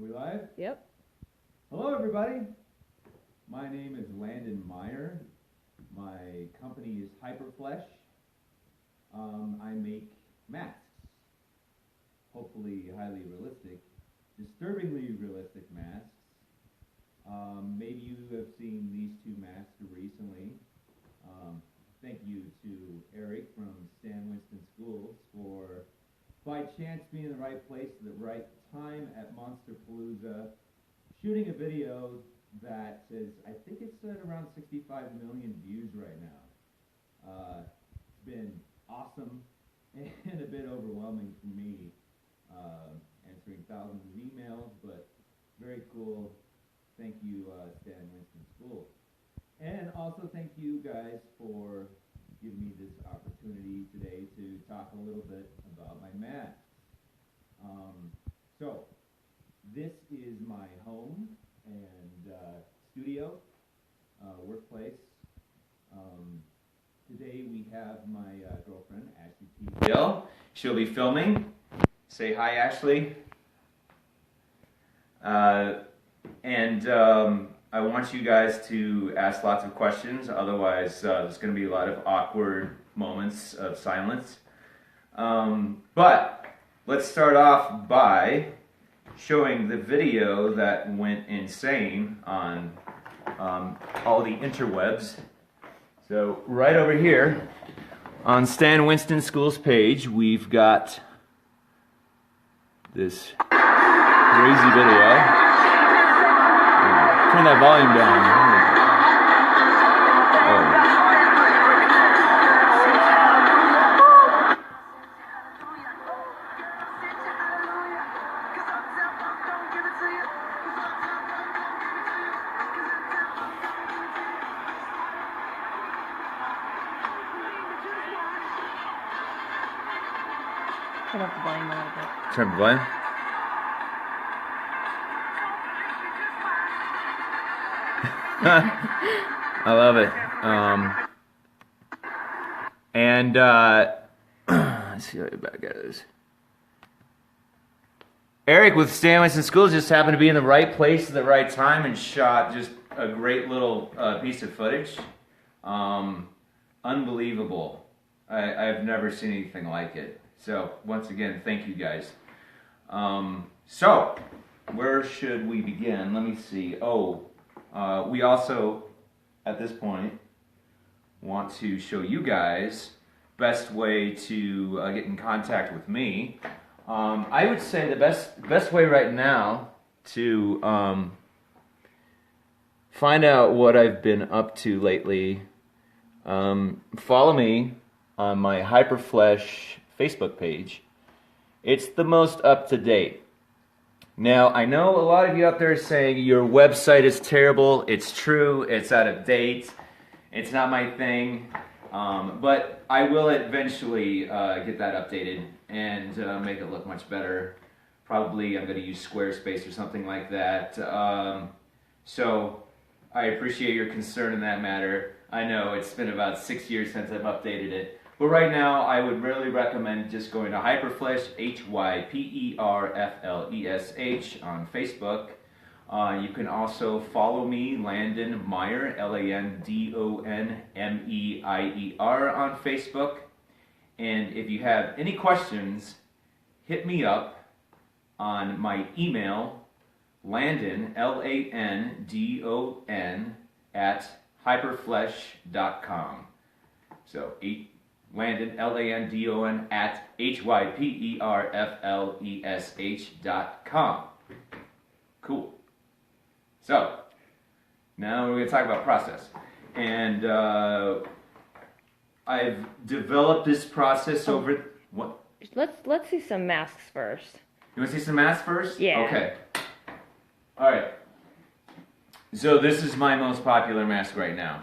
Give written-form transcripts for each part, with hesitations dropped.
We live? Yep. Hello, everybody. My name is Landon Meier. My company is Hyperflesh. I make masks, hopefully highly realistic, disturbingly realistic masks. Maybe you have seen these two masks recently. Thank you to Eric from Winston Schools for, by chance, being in the right place at the right time at Monsterpalooza, shooting a video that is, I think it's at around 65 million views right now. It's been awesome and a bit overwhelming for me, answering thousands of emails, but very cool. Thank you, Winston School. And also thank you guys for giving me this opportunity today to talk a little bit about my masks. So, this is my home and studio, workplace. Today we have my girlfriend, Ashley P. Gill. She'll be filming. Say hi, Ashley. And I want you guys to ask lots of questions, otherwise there's going to be a lot of awkward moments of silence. But let's start off by showing the video that went insane on all the interwebs. So right over here on Winston School's page, we've got this crazy video. Turn that volume down. Turn up the volume a little bit. Turn up the volume. I love it. Let's see how you back at this. Eric with Winston Schools just happened to be in the right place at the right time and shot just a great little piece of footage. Unbelievable. I've never seen anything like it. So, once again, thank you guys. So, where should we begin? Let me see. We also, at this point, want to show you guys best way to get in contact with me. I would say the best way right now to find out what I've been up to lately, follow me on my Hyperflesh Facebook page. It's the most up-to-date. Now, I know a lot of you out there are saying your website is terrible. It's true. It's out of date. It's not my thing. But I will eventually get that updated and make it look much better. Probably I'm going to use Squarespace or something like that. So I appreciate your concern in that matter. I know it's been about 6 years since I've updated it. But right now, I would really recommend just going to Hyperflesh, Hyperflesh on Facebook. You can also follow me, Landon Meier, LandonMeier on Facebook. And if you have any questions, hit me up on my email, Landon, Landon, at hyperflesh.com. So, Landon, Landon, at hyperflesh.com. Cool. So, now we're going to talk about process. And I've developed this process over... What? Let's see some masks first. You want to see some masks first? Yeah. Okay. All right. So this is my most popular mask right now.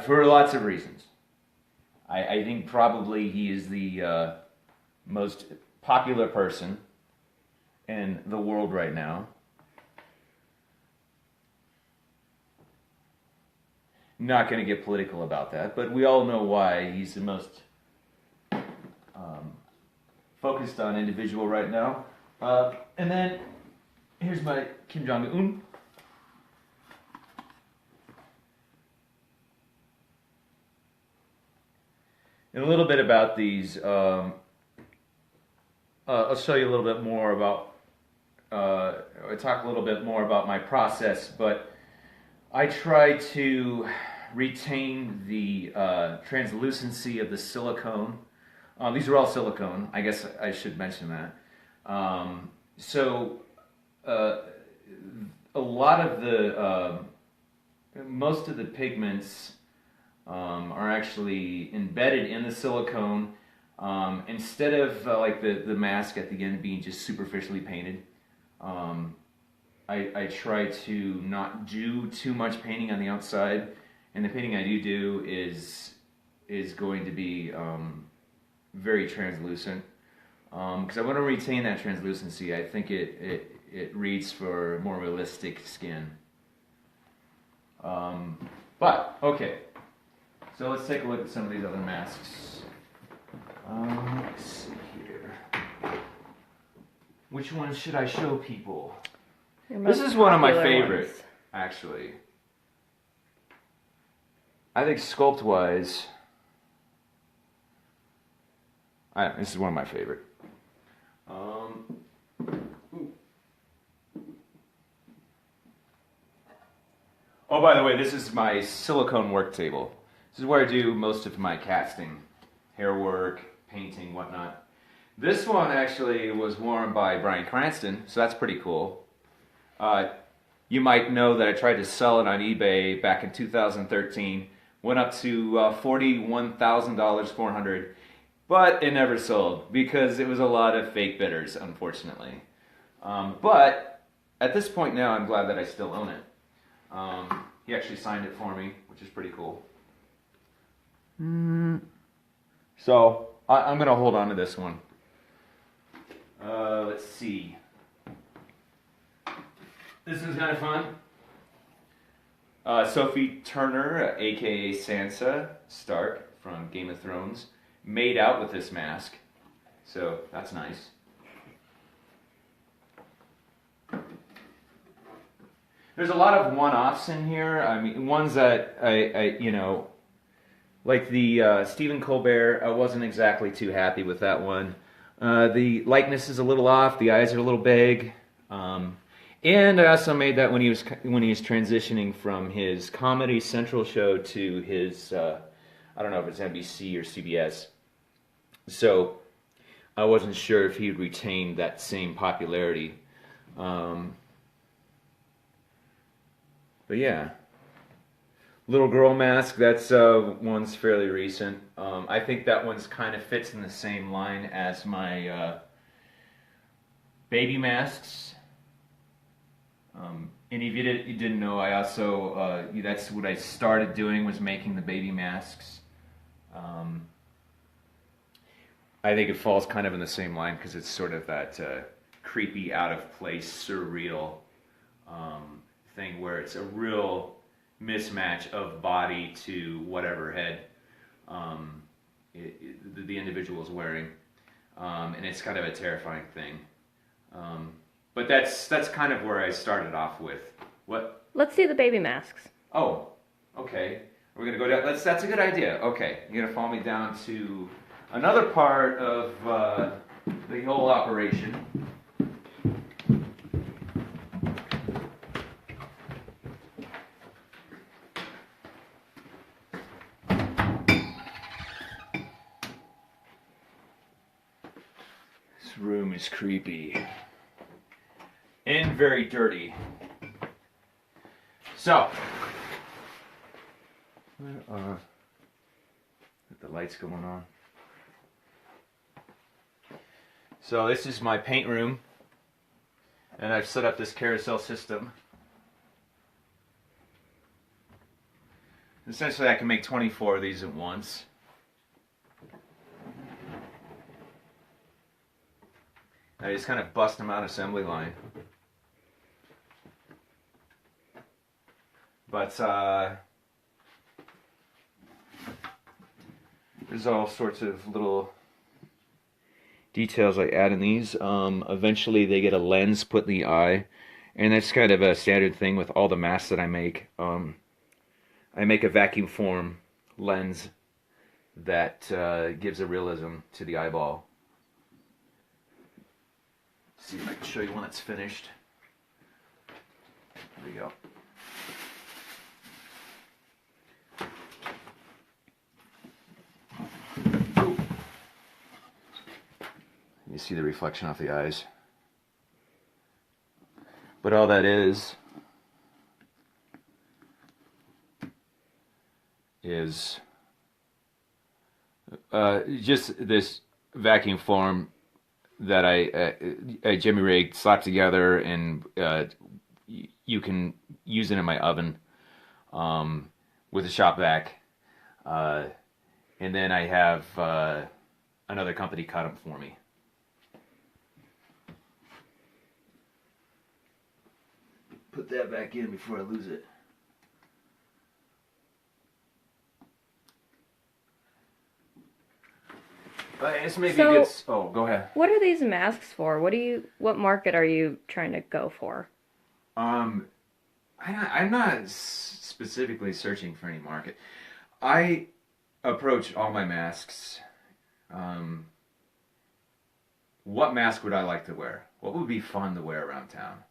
For lots of reasons. I think probably he is the most popular person in the world right now. Not going to get political about that, but we all know why he's the most focused on individual right now. And then here's my Kim Jong-un. And a little bit about these. I'll show you a little bit more about. I talk a little bit more about my process, but I try to retain the translucency of the silicone. These are all silicone. I guess I should mention that. A lot of the most of the pigments are actually embedded in the silicone instead of like the mask at the end being just superficially painted. I try to not do too much painting on the outside, and the painting I do is going to be very translucent because I want to retain that translucency. I think it reads for more realistic skin. But okay, so let's take a look at some of these other masks. Let's see here. Which one should I show people? This is one of my favorites, actually. I think sculpt-wise, this is one of my favorite. Oh, by the way, this is my silicone work table. This is where I do most of my casting, hair work, painting, whatnot. This one actually was worn by Bryan Cranston, so that's pretty cool. You might know that I tried to sell it on eBay back in 2013. Went up to $41,000, $400, but it never sold because it was a lot of fake bidders, unfortunately. But at this point now, I'm glad that I still own it. He actually signed it for me, which is pretty cool. So I'm going to hold on to this one. Let's see. This one's kind of fun. Sophie Turner, aka Sansa Stark from Game of Thrones, made out with this mask. So that's nice. There's a lot of one-offs in here. I mean, ones that I like the Stephen Colbert. I wasn't exactly too happy with that one. The likeness is a little off. The eyes are a little big. And I also made that when he was transitioning from his Comedy Central show to his I don't know if it's NBC or CBS. So I wasn't sure if he'd retain that same popularity. But yeah, little girl mask. That's one's fairly recent. I think that one's kind of fits in the same line as my baby masks. And if you didn't know, I also that's what I started doing, was making the baby masks. I think it falls kind of in the same line because it's sort of that creepy, out of place, surreal thing where it's a real mismatch of body to whatever head the individual is wearing, and it's kind of a terrifying thing. But that's kind of where I started off with. What? Let's see the baby masks. Oh, okay. We're gonna go down. That's a good idea. Okay, you're gonna follow me down to another part of the whole operation. This room is creepy. And very dirty. So, the lights going on. So this is my paint room, and I've set up this carousel system. Essentially, I can make 24 of these at once. I just kind of bust them out assembly line. But there's all sorts of little details I add in these. Eventually they get a lens put in the eye, and that's kind of a standard thing with all the masks that I make. I make a vacuum form lens that gives a realism to the eyeball. Let's see if I can show you one that's finished. There we go. You see the reflection off the eyes. But all that is just this vacuum form that I Jimmy rigged, slapped together, and you can use it in my oven with a shop vac. And then I have another company cut them for me. Put that back in before I lose it. This may be good. Oh, go ahead. What are these masks for? What market are you trying to go for? I'm not specifically searching for any market. I approach all my masks. What mask would I like to wear? What would be fun to wear around town?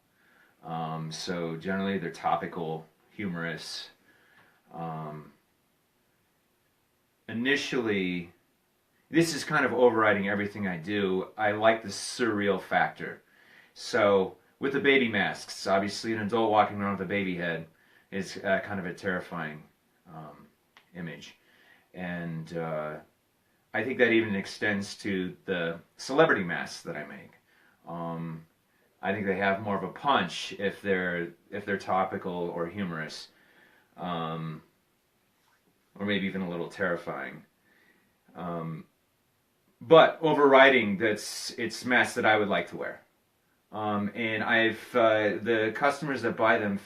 So generally they're topical, humorous. Initially, this is kind of overriding everything I do. I like the surreal factor. So with the baby masks, obviously an adult walking around with a baby head is kind of a terrifying image. And I think that even extends to the celebrity masks that I make. I think they have more of a punch if they're topical or humorous, or maybe even a little terrifying. But overriding, it's masks that I would like to wear, and I've the customers that buy them,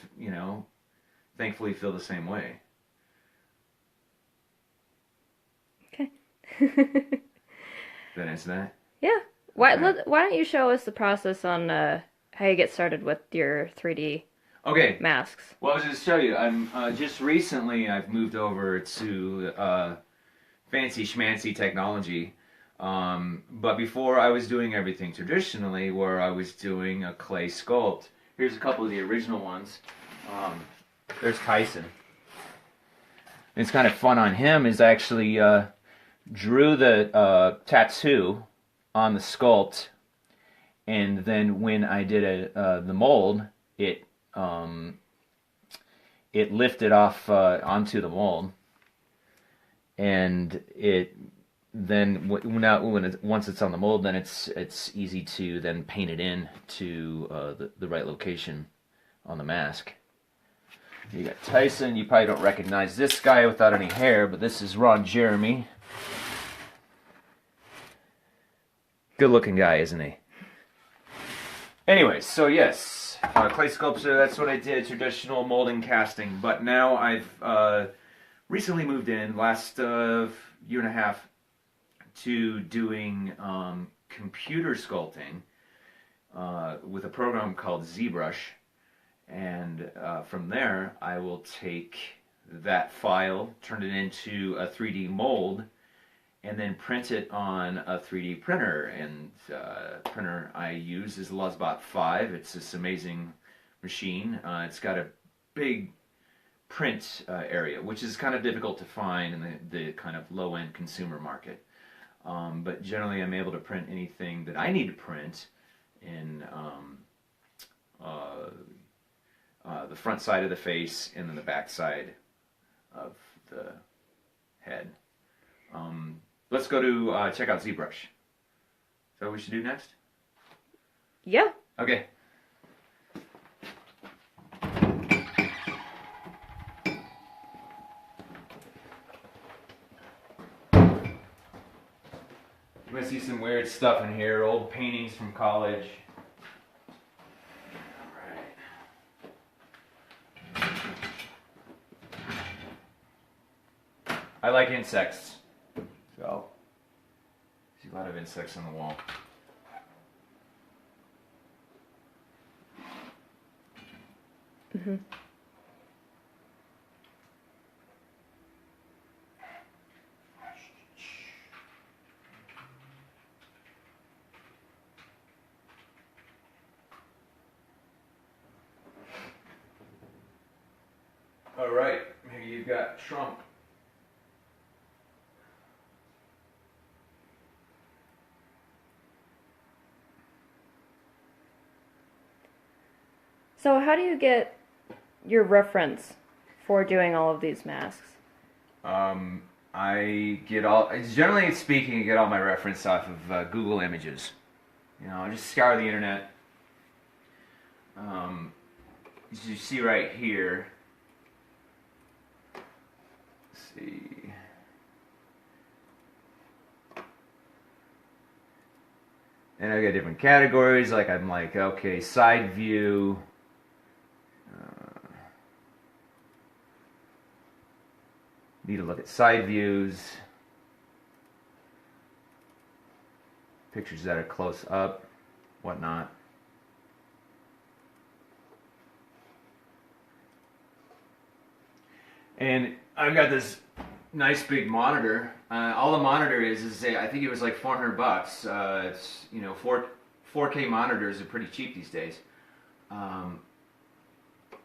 thankfully feel the same way. Okay. Did that answer that? Yeah. Why don't you show us the process on how you get started with your 3D masks? Well, I was going to show you. I'm just recently I've moved over to fancy schmancy technology. But before I was doing everything traditionally, where I was doing a clay sculpt. Here's a couple of the original ones. There's Tyson. And it's kind of fun on him is I actually drew the tattoo on the sculpt, and then when I did the mold, it lifted off onto the mold, and it then once it's on the mold, then it's easy to then paint it in to the right location on the mask. You got Tyson. You probably don't recognize this guy without any hair, but this is Ron Jeremy. Good looking guy, isn't he? Anyways, so yes, clay sculpture, that's what I did, traditional molding casting. But now I've recently moved in, last year and a half, to doing computer sculpting with a program called ZBrush. And from there, I will take that file, turn it into a 3D mold, and then print it on a 3D printer. And printer I use is the Luzbot 5. It's this amazing machine. It's got a big print area, which is kind of difficult to find in the kind of low-end consumer market. But generally I'm able to print anything that I need to print in the front side of the face and then the back side of the head. Let's go to check out ZBrush. Is that what we should do next? Yeah. Okay. You might see some weird stuff in here, old paintings from college. I like insects, so see a lot of insects on the wall. Mm-hmm. All right, here you've got Trump. So how do you get your reference for doing all of these masks? I get all, generally speaking, I get all my reference off of Google Images. You know, I just scour the internet. As you see right here, let's see. And I got different categories, like I'm like, okay, side view. Need to look at side views. Pictures that are close up, whatnot. And I've got this nice big monitor. All the monitor is I think it was like $400. It's, you know, 4K monitors are pretty cheap these days, and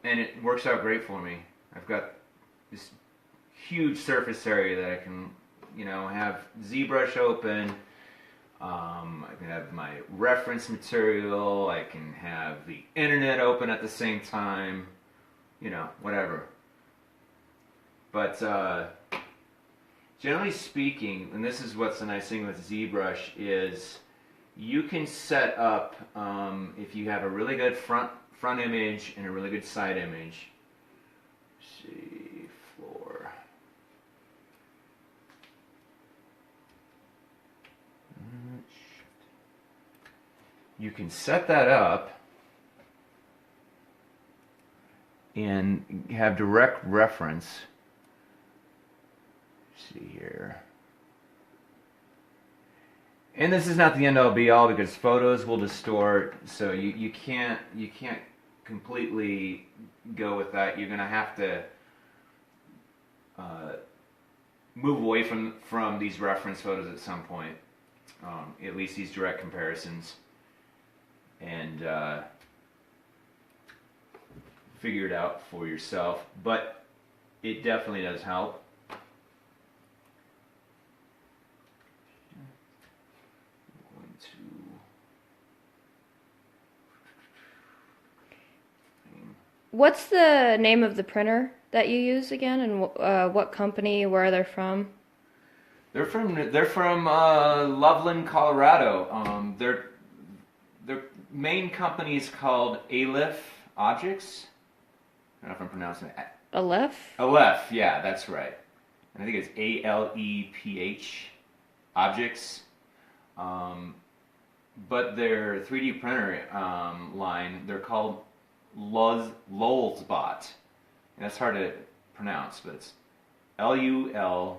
it works out great for me. I've got this huge surface area that I can, you know, have ZBrush open. I can have my reference material. I can have the internet open at the same time. You know, whatever. But generally speaking, and this is what's the nice thing with ZBrush, is you can set up, if you have a really good front image and a really good side image. Let's see, floor. You can set that up and have direct reference. See here, and this is not the end all be all because photos will distort, so you can't completely go with that. You're gonna have to move away from these reference photos at some point, at least these direct comparisons, and figure it out for yourself. But it definitely does help. What's the name of the printer that you use again, and what company? Where are they from? They're from Loveland, Colorado. Their main company is called Aleph Objects. I don't know if I'm pronouncing it. Aleph? Aleph, yeah, that's right. And I think it's ALEPH Objects. But their 3D printer line, they're called Lulzbot. And that's hard to pronounce, but it's Lulzbot.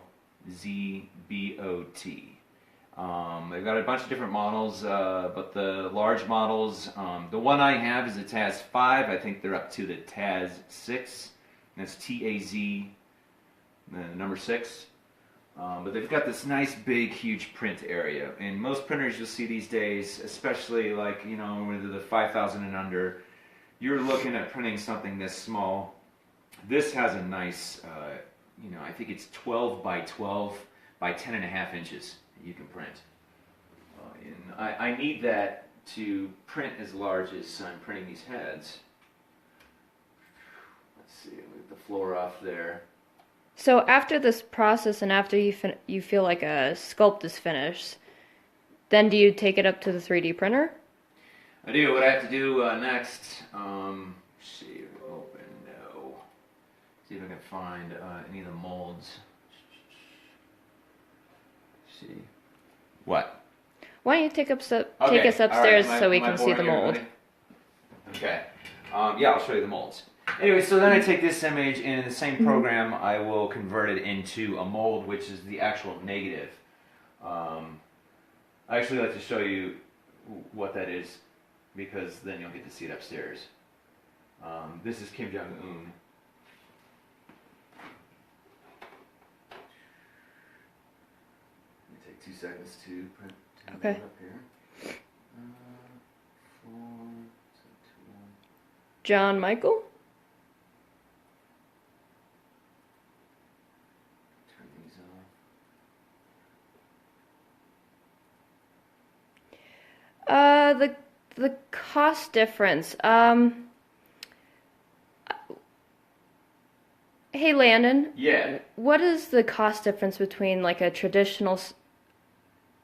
They've got a bunch of different models, but the large models, the one I have is a Taz 5. I think they're up to the Taz 6. And that's TAZ, the number 6. But they've got this nice, big, huge print area. And most printers you'll see these days, especially like, you know, with the 5,000 and under, you're looking at printing something this small. This has a nice, you know, I think it's 12 by 12 by 10 and a half inches that you can print. And I need that to print as large as I'm printing these heads. Let's see, leave the floor off there. So after this process and after you feel like a sculpt is finished, then do you take it up to the 3D printer? I do. What I have to do next, see, open, no. See if I can find any of the molds. See. What? Why don't you take us upstairs so we can see the mold? Okay. Yeah, I'll show you the molds. Anyway, so then I take this image, and in the same program, I will convert it into a mold, which is the actual negative. I actually like to show you what that is, because then you'll get to see it upstairs. This is Kim Jong-un. Let me take 2 seconds to print Okay. it up here. 4, 2, John Michael? turn these off. The cost difference. Hey Landon, Yeah. what is the cost difference between like a traditional,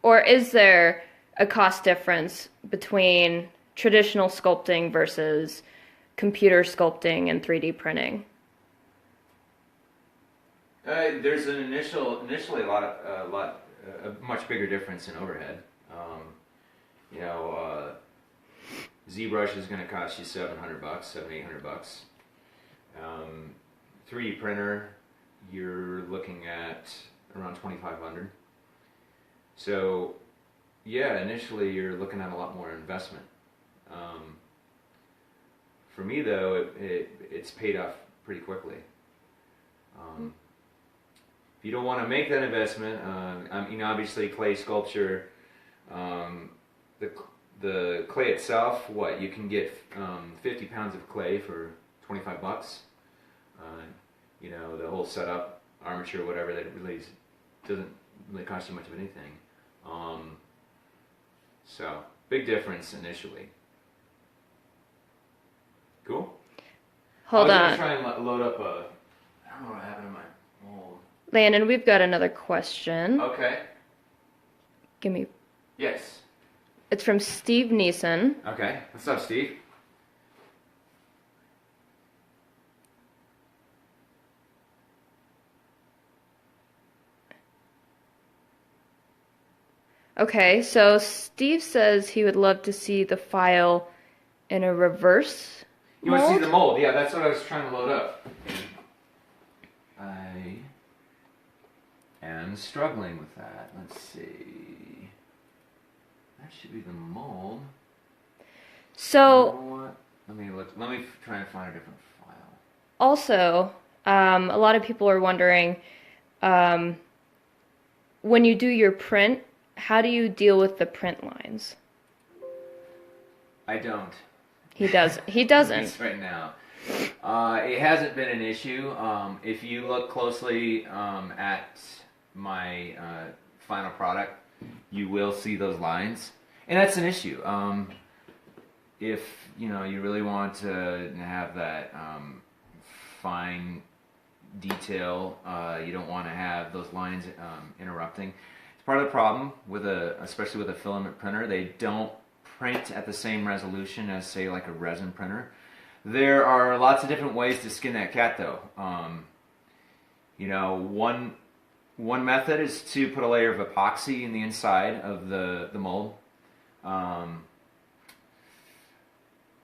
or is there a cost difference between traditional sculpting versus computer sculpting and 3D printing? There's an initially a much bigger difference in overhead. ZBrush is going to cost you $700, $800. 3D printer, you're looking at around 2,500. So, yeah, initially you're looking at a lot more investment. For me, though, it's paid off pretty quickly. If you don't want to make that investment, obviously clay sculpture, the clay itself, you can get 50 pounds of clay for $25. The whole setup, armature, whatever, that really doesn't really cost you much of anything. So, big difference initially. Cool? Hold I was on. going to try and load up I don't know what happened to my mold. Landon, we've got another question. Okay. Give me. Yes. It's from Steve Neeson. Okay. What's up, Steve? Okay, so Steve says he would love to see the file in a reverse You want to see mold? the mold? Yeah, that's what I was trying to load up. I am struggling with that. Let's see. That should be the mold. You So, know what? Let me look. Let me try and find a different file. also, a lot of people are wondering, when you do your print, how do you deal with the print lines? I don't. He doesn't. Right now. It hasn't been an issue. If you look closely at my final product, you will see those lines, and that's an issue. If you really want to have that fine detail, you don't want to have those lines interrupting. It's part of the problem especially with a filament printer. They don't print at the same resolution as, say, like a resin printer. There are lots of different ways to skin that cat, though. One method is to put a layer of epoxy in the inside of the mold.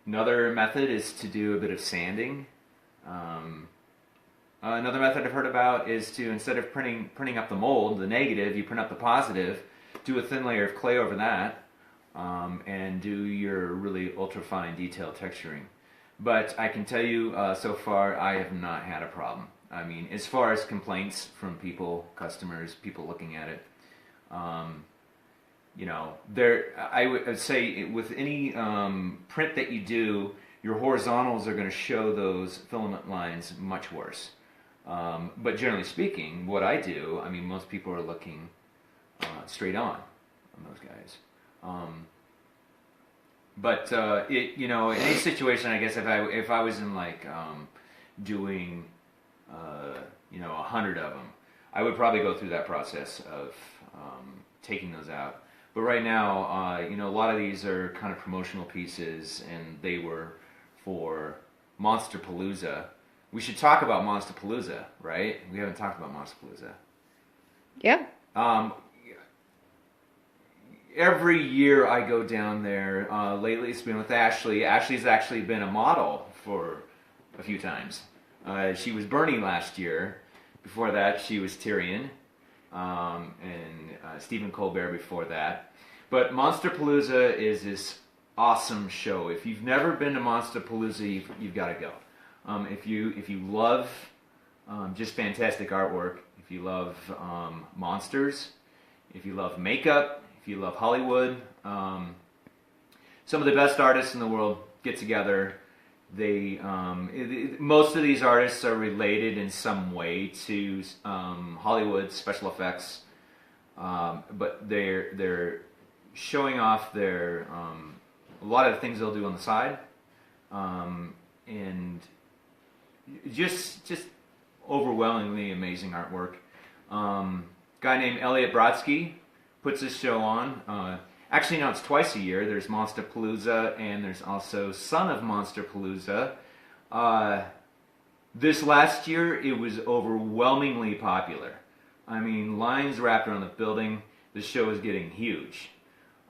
Another method is to do a bit of sanding. Another method I've heard about is to, instead of printing up the mold, the negative, you print up the positive, do a thin layer of clay over that, and do your really ultra-fine detail texturing. But I can tell you, so far, I have not had a problem. I mean, as far as complaints from customers, people looking at it, I would say with any print that you do, your horizontals are going to show those filament lines much worse. But generally speaking, what I do, most people are looking straight on those guys. In any situation, I guess if I was in doing 100 of them, I would probably go through that process of taking those out. But right now, a lot of these are kind of promotional pieces, and they were for Monsterpalooza. We should talk about Monsterpalooza, right? We haven't talked about Monsterpalooza. Yeah. Every year I go down there. Lately it's been with Ashley. Ashley's actually been a model for a few times. She was Bernie last year. Before that, she was Tyrion. And Stephen Colbert before that. But Monsterpalooza is this awesome show. If you've never been to Monsterpalooza, you've got to go. If you love just fantastic artwork, if you love monsters, if you love makeup, if you love Hollywood, some of the best artists in the world get together. They most of these artists are related in some way to Hollywood special effects, but they're showing off their a lot of the things they'll do on the side, and just overwhelmingly amazing artwork. Guy named Elliot Brodsky puts this show on. Actually, no, it's twice a year. There's Monsterpalooza, and there's also Son of Monsterpalooza. This last year, it was overwhelmingly popular. I mean, lines wrapped around the building. The show is getting huge.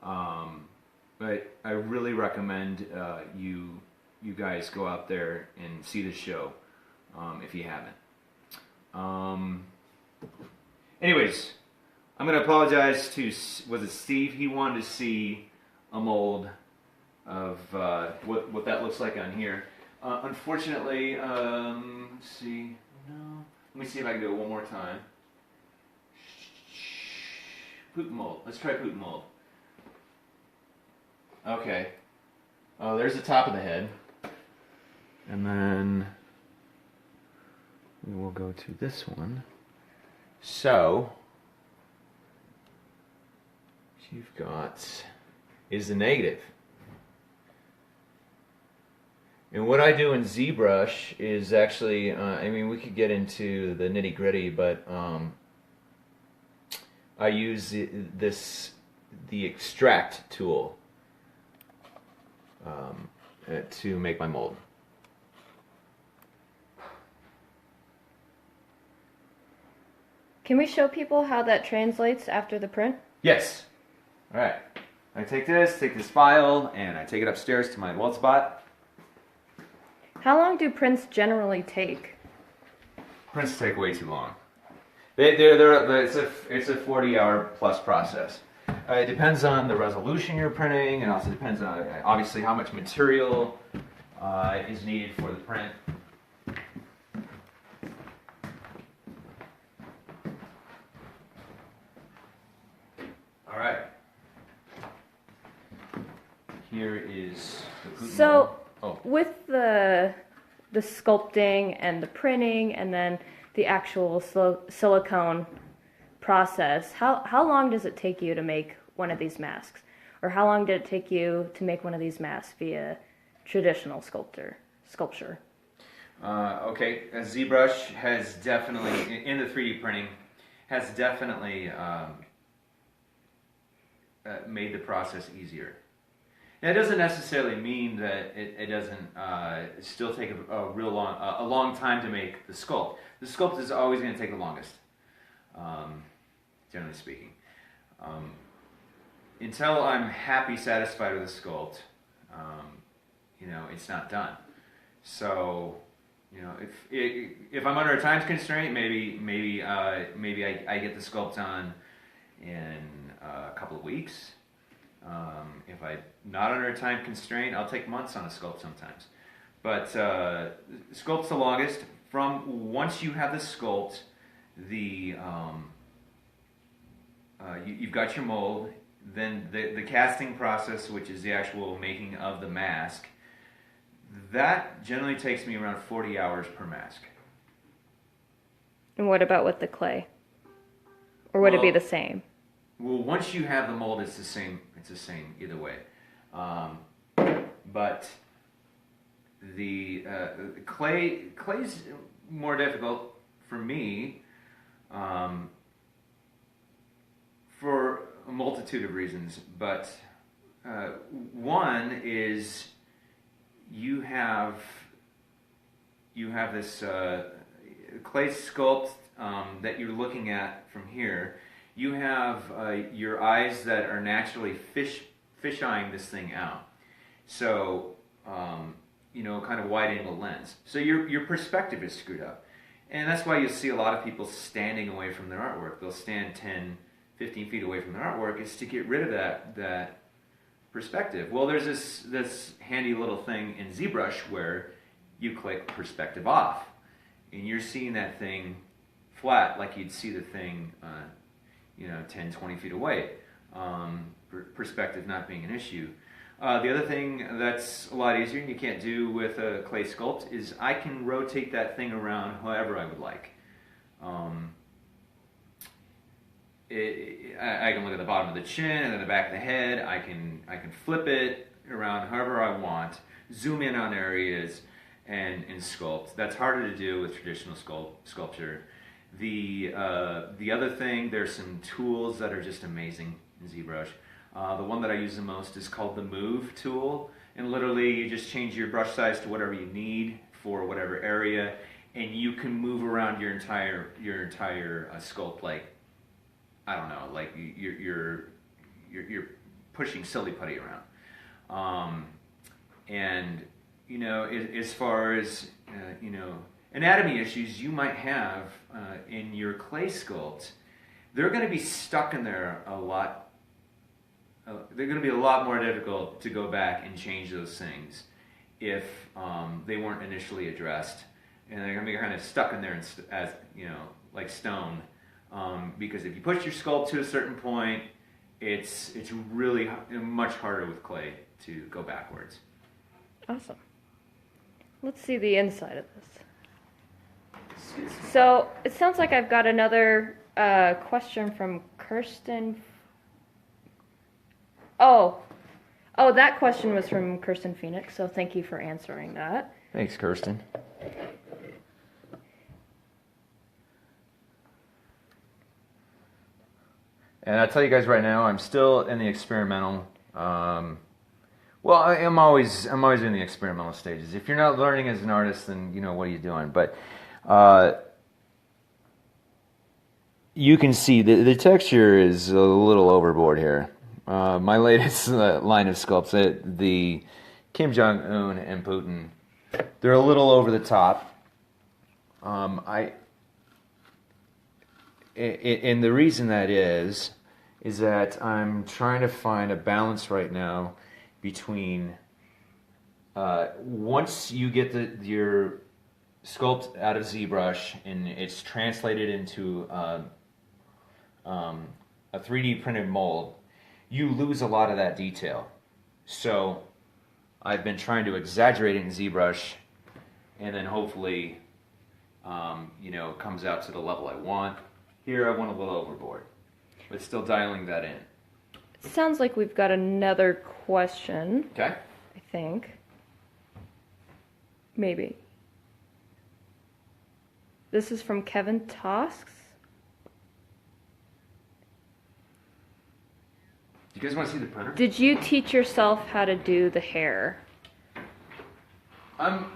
But I really recommend you guys go out there and see the show if you haven't. Anyways, I'm going to apologize to, was it Steve? He wanted to see a mold of what that looks like on here. Unfortunately, let's see. No. Let me see if I can do it one more time. Putin mold. Let's try Putin mold. Okay. Oh, there's the top of the head. And then we will go to this one. So, you've got is the negative. And what I do in ZBrush is actually, I mean, we could get into the nitty gritty, but I use the extract tool to make my mold. Can we show people how that translates after the print? Yes. All right. I take this file, and I take it upstairs to my weld spot. How long do prints generally take? Prints take way too long. It's a 40-hour plus process. It depends on the resolution you're printing, and also depends on obviously how much material is needed for the print. All right. Here is the Putin mold. With the sculpting and the printing and then the actual silicone process, how long does it take you to make one of these masks? Or how long did it take you to make one of these masks via traditional sculpture? Okay, ZBrush has definitely, in the 3D printing, has definitely made the process easier. Now, it doesn't necessarily mean that it doesn't still take a long time to make the sculpt. The sculpt is always going to take the longest, generally speaking. Until I'm happy, satisfied with the sculpt, it's not done. So, if I'm under a time constraint, maybe I get the sculpt done in a couple of weeks. If I'm not under a time constraint, I'll take months on a sculpt sometimes. But sculpt's the longest. From once you have the sculpt, you've got your mold. Then the casting process, which is the actual making of the mask, that generally takes me around 40 hours per mask. And what about with the clay? Or would it be the same? Well, once you have the mold, it's the same. It's the same either way. But the clay's more difficult for me for a multitude of reasons. But one is you have this clay sculpt that you're looking at from here. You have your eyes that are naturally fish-eyeing this thing out. So, kind of wide-angle lens. So your perspective is screwed up. And that's why you'll see a lot of people standing away from their artwork. They'll stand 10, 15 feet away from their artwork. It's to get rid of that perspective. Well, there's this handy little thing in ZBrush where you click perspective off, and you're seeing that thing flat like you'd see the thing 10, 20 feet away. Perspective not being an issue. The other thing that's a lot easier and you can't do with a clay sculpt is I can rotate that thing around however I would like. I can look at the bottom of the chin and then the back of the head. I can flip it around however I want, zoom in on areas, and sculpt. That's harder to do with traditional sculpture. The other thing, there's some tools that are just amazing in ZBrush. The one that I use the most is called the Move tool, and literally you just change your brush size to whatever you need for whatever area, and you can move around your entire sculpt like, I don't know, like you're pushing silly putty around. And as far as anatomy issues you might have in your clay sculpt, they're going to be stuck in there a lot. They're going to be a lot more difficult to go back and change those things if they weren't initially addressed, and they're going to be kind of stuck in there as like stone. Because if you push your sculpt to a certain point, it's really much harder with clay to go backwards. Awesome. Let's see the inside of this. So it sounds like I've got another question from Kirsten. Oh, that question was from Kirsten Phoenix, so thank you for answering that. Thanks, Kirsten. And I tell you guys right now, I'm still in the experimental. I'm always in the experimental stages. If you're not learning as an artist, then what are you doing? But you can see the texture is a little overboard here. My latest line of sculpts, the Kim Jong-un and Putin, they're a little over the top. And the reason that is that I'm trying to find a balance right now between once you get your sculpt out of ZBrush and it's translated into a 3D printed mold, you lose a lot of that detail. So I've been trying to exaggerate it in ZBrush, and then hopefully it comes out to the level I want. Here I went a little overboard, but still dialing that in. It sounds like we've got another question. Okay. I think. Maybe. This is from Kevin Tosks. Do you guys want to see the printer? Did you teach yourself how to do the hair? I'm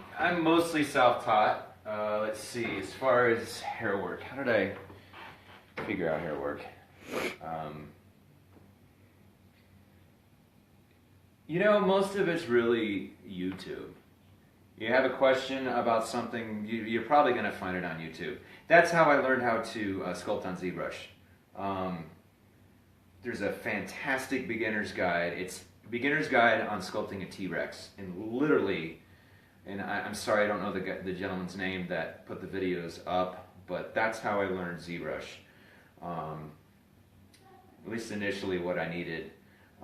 mostly self-taught. Let's see, as far as hair work, how did I figure out hair work? Most of it's really YouTube. You have a question about something, you're probably going to find it on YouTube. That's how I learned how to sculpt on ZBrush. There's a fantastic beginner's guide. It's a beginner's guide on sculpting a T-Rex. And literally, and I'm sorry I don't know the gentleman's name that put the videos up, but that's how I learned ZBrush. At least initially what I needed.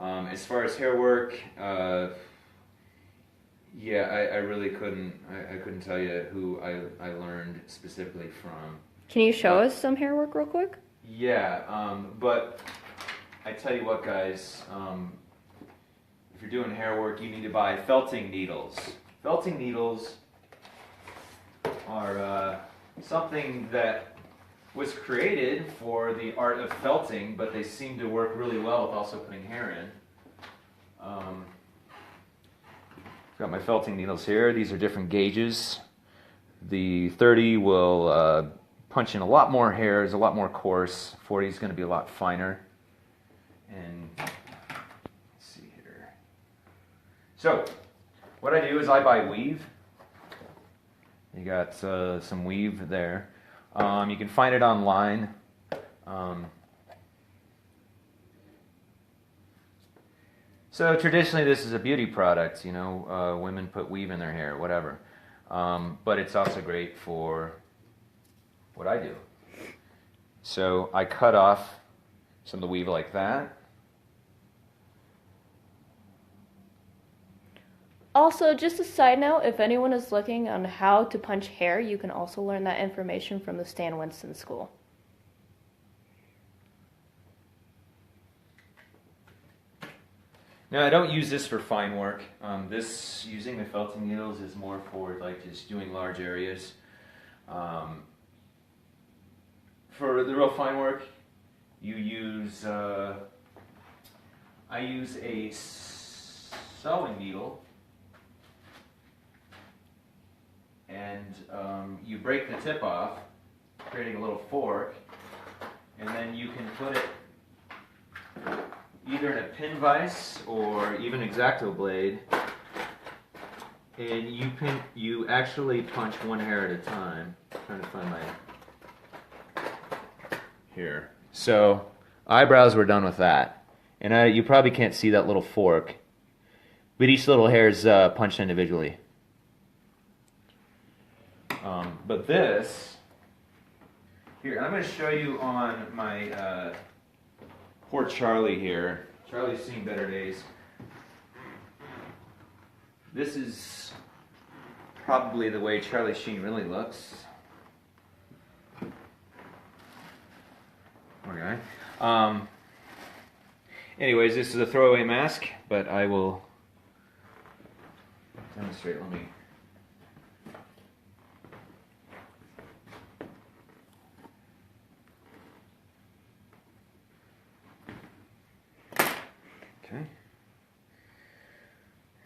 As far as hair work, I really couldn't tell you who I learned specifically from. Can you show us some hair work real quick? Yeah, but I tell you what, guys, if you're doing hair work, you need to buy felting needles. Felting needles are something that was created for the art of felting, but they seem to work really well with also putting hair in. Got my felting needles here. These are different gauges. The 30 will punch in a lot more hair, is a lot more coarse. 40 is going to be a lot finer. And let's see here. So what I do is I buy weave. You got some weave there. You can find it online. So traditionally, this is a beauty product. You know, women put weave in their hair, whatever. But it's also great for what I do. So I cut off some of the weave like that. Also, just a side note, if anyone is looking on how to punch hair, you can also learn that information from the Stan Winston School. Now I don't use this for fine work. This, using the felting needles, is more for like just doing large areas. For the real fine work, you use, I use a sewing needle, and you break the tip off, creating a little fork, and then you can put it either in a pin vise or even X-Acto blade, and you actually punch one hair at a time. I'm trying to find my here. So eyebrows, we're done with that, and you probably can't see that little fork, but each little hair is punched individually. But this here, I'm going to show you on my poor Charlie here. Charlie's seen better days. This is probably the way Charlie Sheen really looks. Poor guy. Anyways, this is a throwaway mask, but I will demonstrate. Let me. Okay.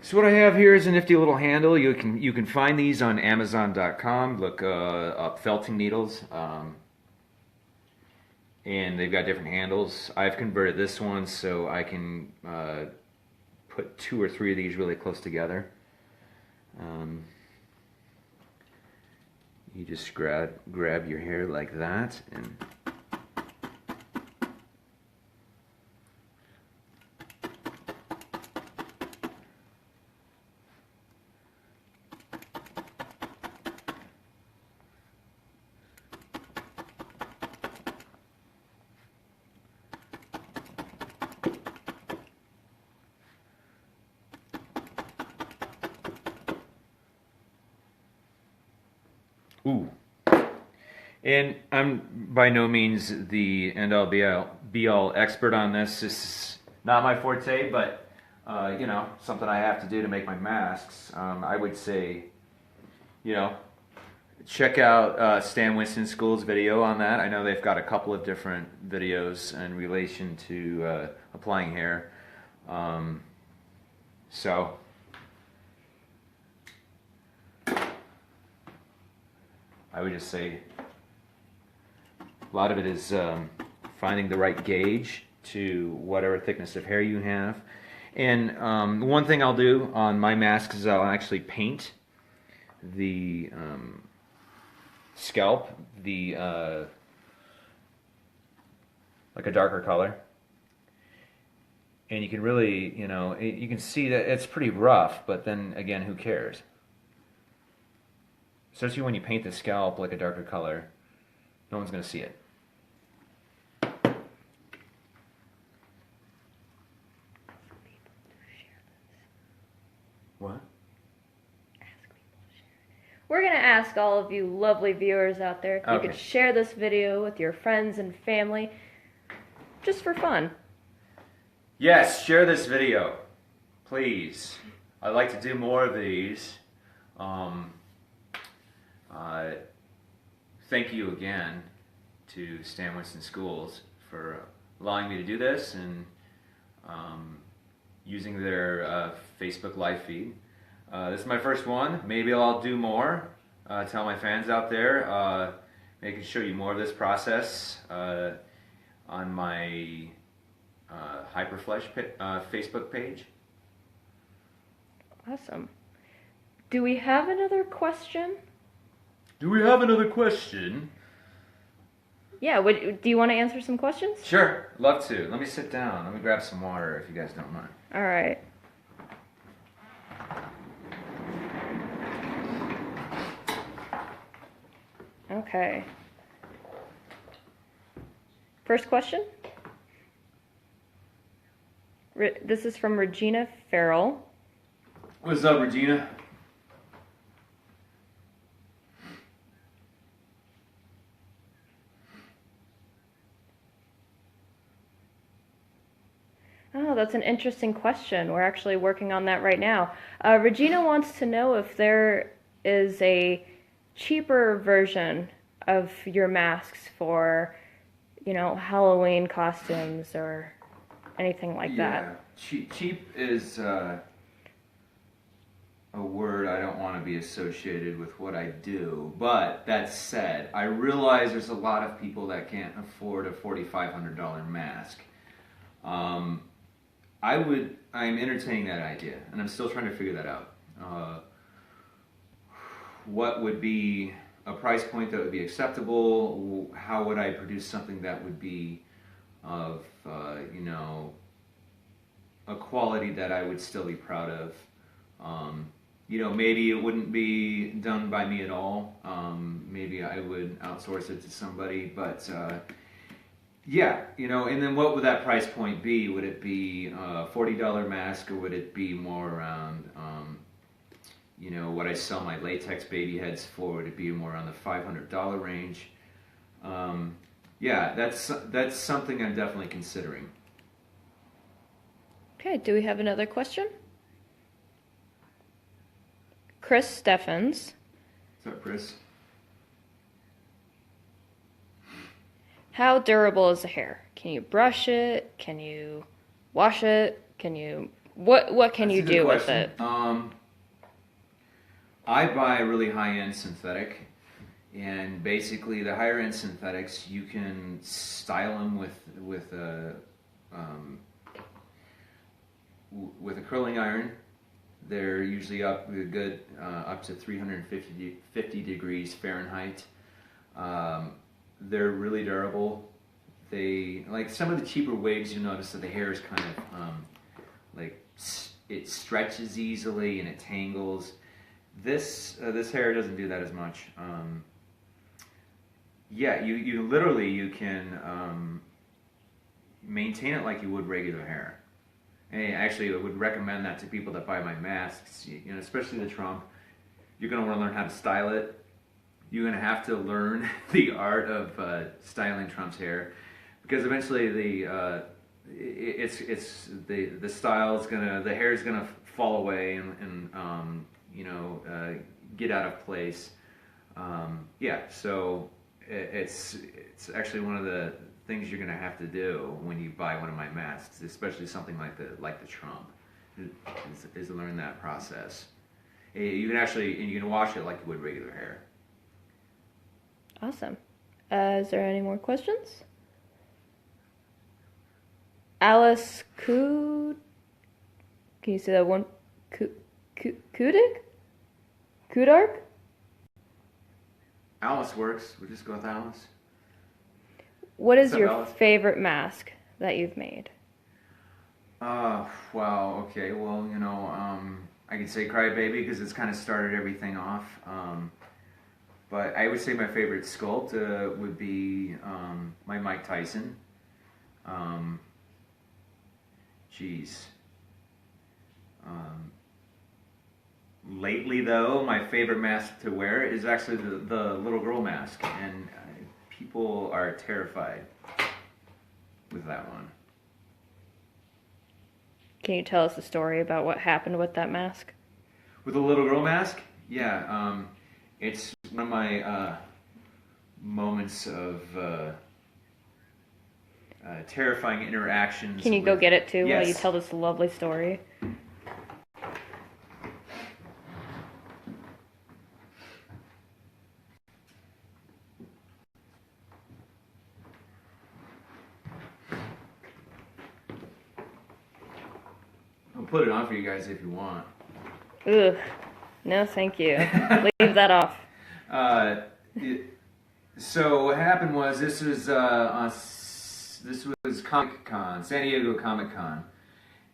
So what I have here is a nifty little handle. You can find these on Amazon.com. Look up felting needles, and they've got different handles. I've converted this one so I can put 2 or 3 of these really close together. You just grab your hair like that, and ooh. And I'm by no means the end-all be-all expert on this. This is not my forte, but you know, something I have to do to make my masks. I would say, you know, check out Stan Winston School's video on that. I know they've got a couple of different videos in relation to applying hair. So I would just say a lot of it is finding the right gauge to whatever thickness of hair you have. And one thing I'll do on my masks is I'll actually paint the scalp like a darker color. And you can really, you know, you can see that it's pretty rough, but then again, who cares? Especially when you paint the scalp like a darker color, no one's going to see it. What? We're going to ask all of you lovely viewers out there if you could share this video with your friends and family, just for fun. Yes, share this video, please. I'd like to do more of these. Thank you again to Stan Winston Schools for allowing me to do this and using their Facebook live feed. This is my first one. Maybe I'll do more. Tell my fans out there. Maybe I can show you more of this process on my Hyperflesh Facebook page. Awesome. Do we have another question? Do we have another question? Yeah, do you want to answer some questions? Sure, love to. Let me sit down. Let me grab some water if you guys don't mind. All right. Okay. First question. This is from Regina Farrell. What's up, Regina? Oh, that's an interesting question. We're actually working on that right now. Regina wants to know if there is a cheaper version of your masks for, Halloween costumes or anything like that. Cheap is a word I don't want to be associated with what I do. But that said, I realize there's a lot of people that can't afford a $4,500 mask. I'm entertaining that idea, and I'm still trying to figure that out. What would be a price point that would be acceptable? How would I produce something that would be of, a quality that I would still be proud of? Maybe it wouldn't be done by me at all. Maybe I would outsource it to somebody, but yeah, and then what would that price point be? Would it be a $40 mask, or would it be more around, what I sell my latex baby heads for? Would it be more around the $500 range? Yeah, that's something I'm definitely considering. Okay, do we have another question? Chris Steffens. What's up, Chris? How durable is the hair? Can you brush it? Can you wash it? What can you do with it? I buy a really high-end synthetic, and basically the higher-end synthetics, you can style them with a curling iron. They're usually up to 350 degrees Fahrenheit. They're really durable. They, like some of the cheaper wigs, you notice that the hair is kind of it stretches easily and it tangles. This hair doesn't do that as much. Yeah, you can maintain it like you would regular hair. And actually, I would recommend that to people that buy my masks, especially the Trump. You're going to want to learn how to style it. You're going to have to learn the art of styling Trump's hair, because eventually the style is the hair is gonna fall away and get out of place. Yeah, so it's actually one of the things you're gonna have to do when you buy one of my masks, especially something like the Trump, is learn that process. You can wash it like you would regular hair. Awesome. Is there any more questions? Alice Can you say that one? Kudik? Kudark? Alice works. We'll just go with Alice. What is What's up, your Alice? favorite mask that you've made? Wow, okay. Well, I could say Crybaby because it's kind of started everything off. But I would say my favorite sculpt would be my Mike Tyson. Lately, though, my favorite mask to wear is actually the little girl mask, and people are terrified with that one. Can you tell us a story about what happened with that mask? With the little girl mask? Yeah, it's one of my moments of terrifying interactions. Can you go get it too while you Yes. tell this lovely story? I'll put it on for you guys if you want. Ugh. No, thank you. Leave that off. So what happened was this was Comic Con, San Diego Comic Con,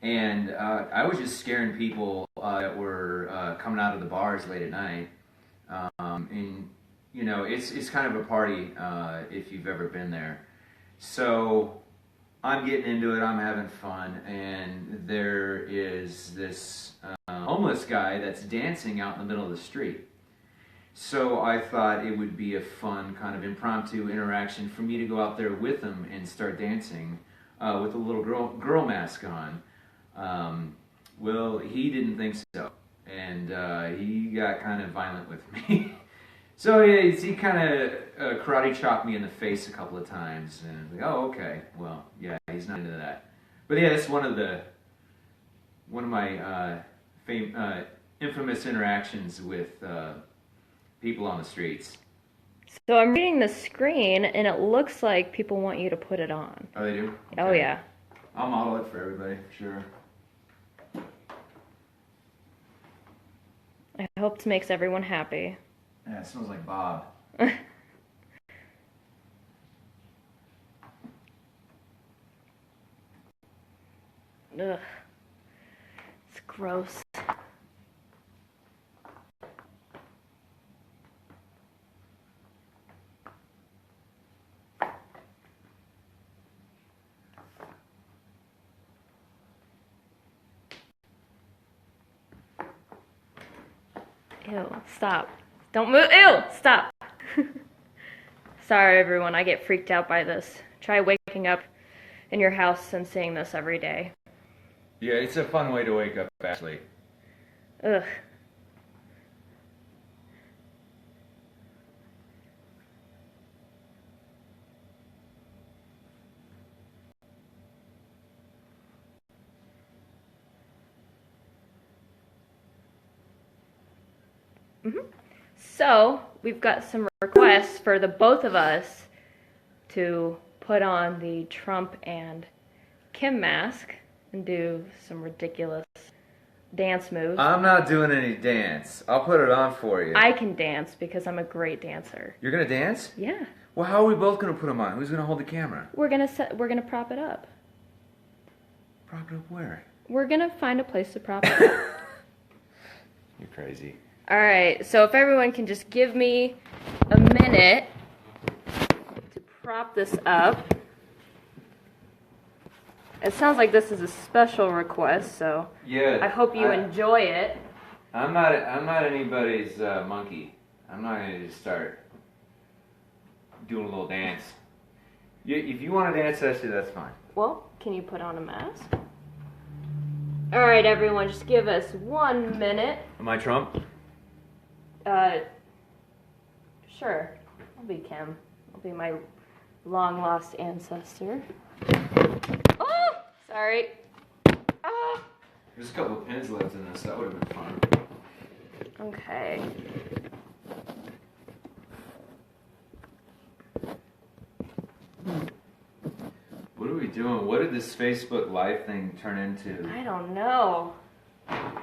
and I was just scaring people that were coming out of the bars late at night, and you know it's kind of a party if you've ever been there. So I'm getting into it, I'm having fun, and there is this homeless guy that's dancing out in the middle of the street. So I thought it would be a fun kind of impromptu interaction for me to go out there with him and start dancing with a little girl mask on. Well, he didn't think so, and he got kind of violent with me. So yeah, he kind of karate chopped me in the face a couple of times, and I was like, oh, okay, well, yeah, he's not into that. But yeah, that's one of my infamous interactions with people on the streets. So I'm reading the screen, and it looks like people want you to put it on. Oh, they do? Okay. Oh, yeah. I'll model it for everybody, sure. I hope this makes everyone happy. Yeah, it smells like Bob. Ugh. It's gross. Ew, stop. Don't move. Ew, stop. Sorry, everyone. I get freaked out by this. Try waking up in your house and seeing this every day. Yeah, it's a fun way to wake up, actually. Ugh. So, we've got some requests for the both of us to put on the Trump and Kim mask and do some ridiculous dance moves. I'm not doing any dance. I'll put it on for you. I can dance because I'm a great dancer. You're gonna dance? Yeah. Well, how are we both gonna put them on? Who's gonna hold the camera? We're gonna prop it up. Prop it up where? We're gonna find a place to prop it up. You're crazy. Alright, so if everyone can just give me a minute to prop this up. It sounds like this is a special request, so Yeah. I hope you enjoy it. I'm not anybody's monkey. I'm not gonna just start doing a little dance. If you want to dance, that's fine. Well, can you put on a mask? Alright, everyone, just give us 1 minute. Am I Trump? Sure. I'll be Kim. I'll be my long-lost ancestor. Oh! Sorry. Ah! There's a couple of pins left in this. That would have been fun. Okay. What are we doing? What did this Facebook Live thing turn into? I don't know. I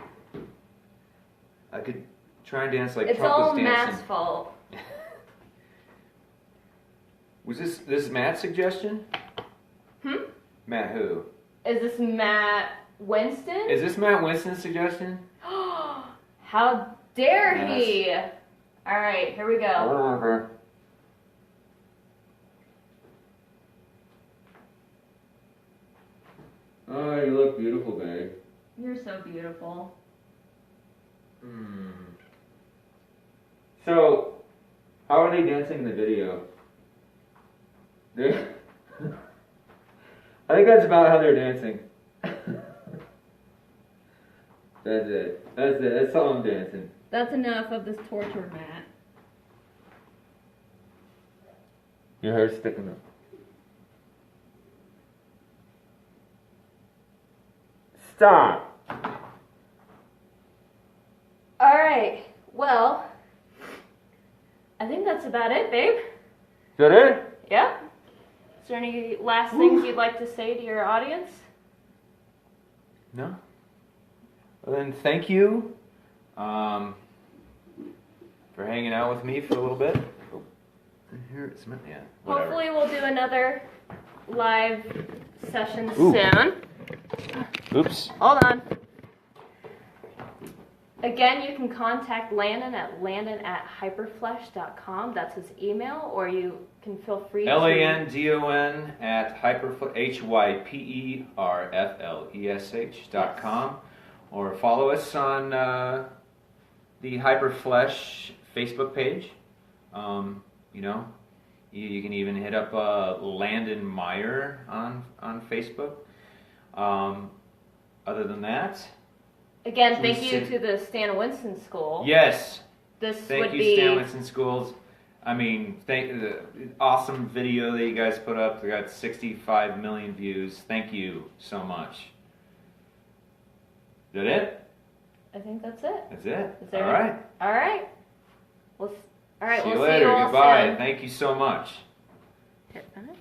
could try and dance like It's Trump all was dancing. Matt's fault. Was this Matt's suggestion? Matt who? Is this Matt Winston? Is this Matt Winston's suggestion? How dare he! Alright, here we go. Whatever. Oh, you look beautiful, babe. You're so beautiful. So, how are they dancing in the video? I think that's about how they're dancing. That's it. That's all I'm dancing. That's enough of this torture, Matt. Your hair's sticking up. Stop! Alright, well, I think that's about it, babe. Is that it? Yeah? Is there any last things you'd like to say to your audience? No? Well then, thank you for hanging out with me for a little bit. Oh, here finger? Yeah. Whatever. Hopefully we'll do another live session Ooh. soon. Oops. Hold on. Again, you can contact Landon at hyperflesh.com. That's his email, or you can feel free to... LANDON at hyperflesh.com, or follow us on the Hyperflesh Facebook page. You know, you can even hit up Landon Meier on Facebook. Other than that... Again, thank you to the Stan Winston School. Yes. Thank you, Stan Winston Schools. I mean, the awesome video that you guys put up. We got 65 million views. Thank you so much. Is that it? I think that's it. That's it. All right. All right. All right. See you We'll later. see you all Goodbye. soon. Thank you so much. Hit finish.